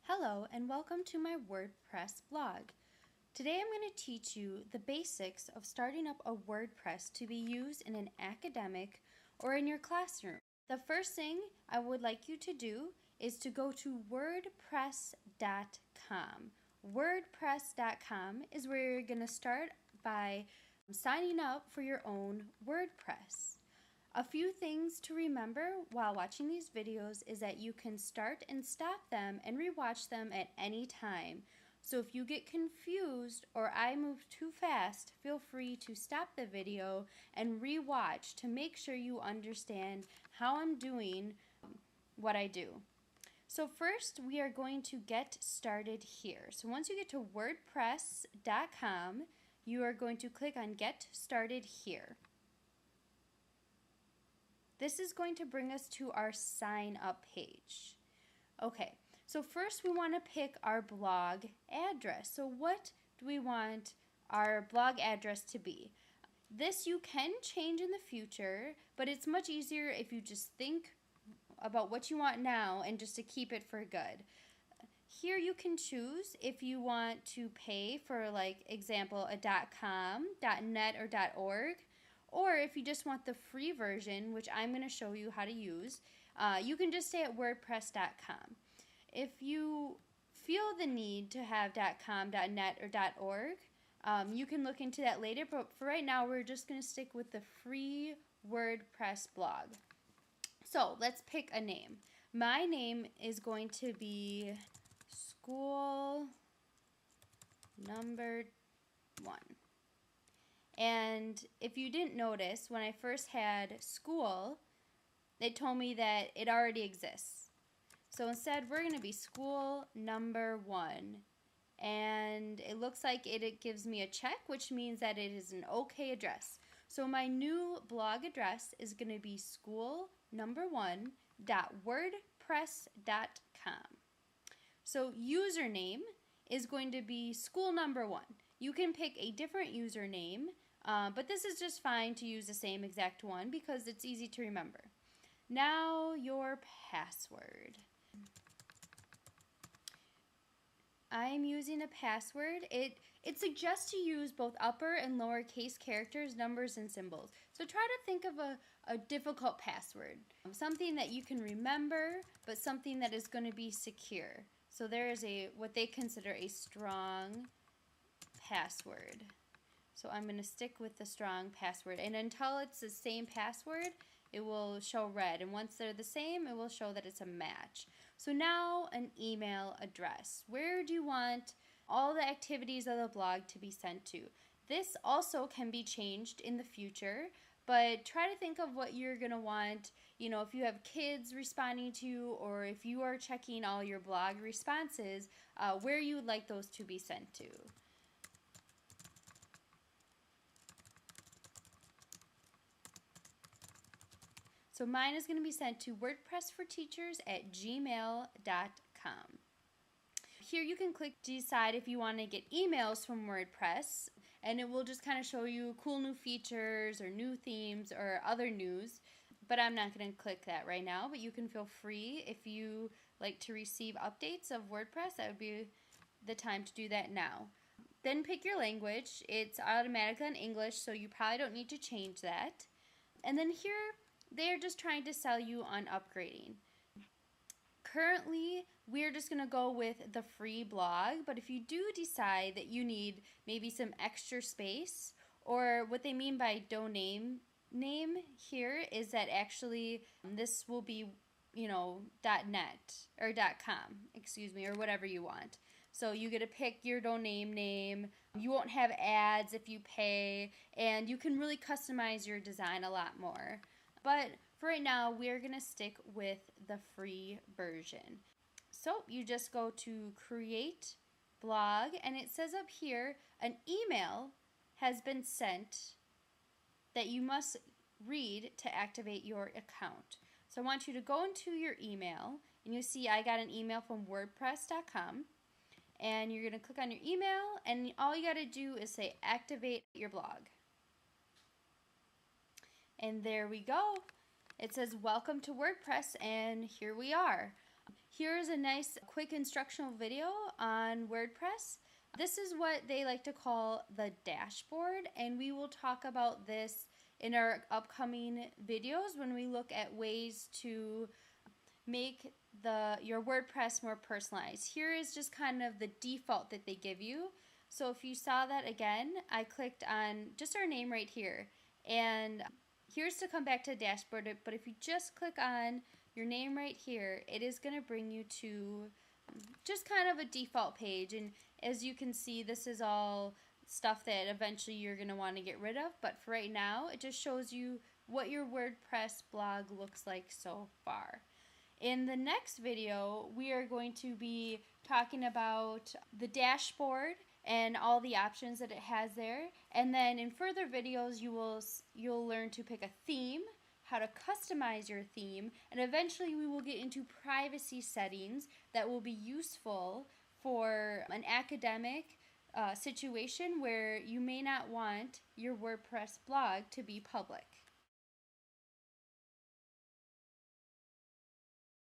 Hello and welcome to my WordPress blog. Today I'm going to teach you the basics of starting up a WordPress to be used in an academic or in your classroom. The first thing I would like you to do is to go to WordPress.com. WordPress.com is where you're going to start by signing up for your own WordPress. A few things to remember while watching these videos is that you can start and stop them and rewatch them at any time. So if you get confused or I move too fast, feel free to stop the video and rewatch to make sure you understand how I'm doing what I do. So first we are going to get started here. So once you get to WordPress.com, you are going to click on Get Started Here. This is going to bring us to our sign up page. Okay, so first we want to pick our blog address. So what do we want our blog address to be? This you can change in the future, but it's much easier if you just think about what you want now and just to keep it for good. Here you can choose if you want to pay for, like, example, a .com, .net, or .org. Or if you just want the free version, which I'm going to show you how to use, you can just stay at WordPress.com. If you feel the need to have .com, .net, or .org, you can look into that later, but for right now we're just going to stick with the free WordPress blog. So let's pick a name. My name is going to be School Number 1. And if you didn't notice, when I first had school, it told me that it already exists. So instead, we're going to be School Number 1. And it looks like it gives me a check, which means that it is an okay address. So my new blog address is going to be schoolnumber1.wordpress.com. So username is going to be School Number 1. You can pick a different username, but this is just fine to use the same exact one because it's easy to remember. Now your password. I'm using a password. It suggests to use both upper and lowercase characters, numbers, and symbols. So try to think of a difficult password. Something that you can remember, but something that is going to be secure. So there is what they consider a strong password. So I'm going to stick with the strong password, and until it's the same password it will show red, and once they're the same it will show that it's a match. So now an email address. Where do you want all the activities of the blog to be sent to? This also can be changed in the future, but try to think of what you're going to want, if you have kids responding to you, or if you are checking all your blog responses, where you would like those to be sent to. So mine is going to be sent to wordpressforteachers@gmail.com. Here you can click decide if you want to get emails from WordPress, and it will just kind of show you cool new features or new themes or other news. But I'm not going to click that right now, but you can feel free if you like to receive updates of WordPress. That would be the time to do that now. Then pick your language. It's automatically in English, so you probably don't need to change that. And then here, they're just trying to sell you on upgrading. Currently, we're just going to go with the free blog, but if you do decide that you need maybe some extra space, or what they mean by domain name here is that actually this will be, .net or .com, or whatever you want. So you get to pick your domain name. You won't have ads if you pay, and you can really customize your design a lot more. But for right now, we're going to stick with the free version. So you just go to Create Blog, and it says up here, an email has been sent that you must read to activate your account. So I want you to go into your email, and you see I got an email from WordPress.com, and you're going to click on your email, and all you got to do is say activate your blog. And there we go. It says welcome to WordPress, and here we are. Here's a nice quick instructional video on WordPress. This is what they like to call the dashboard, and we will talk about this in our upcoming videos when we look at ways to make your WordPress more personalized. Here is just kind of the default that they give you. So if you saw that again, I clicked on just our name right here, and here's to come back to the dashboard, but if you just click on your name right here, it is going to bring you to just kind of a default page. And as you can see, this is all stuff that eventually you're going to want to get rid of, but for right now, it just shows you what your WordPress blog looks like so far. In the next video, we are going to be talking about the dashboard and all the options that it has there. And then in further videos, you'll learn to pick a theme, how to customize your theme, and eventually we will get into privacy settings that will be useful for an academic situation where you may not want your WordPress blog to be public.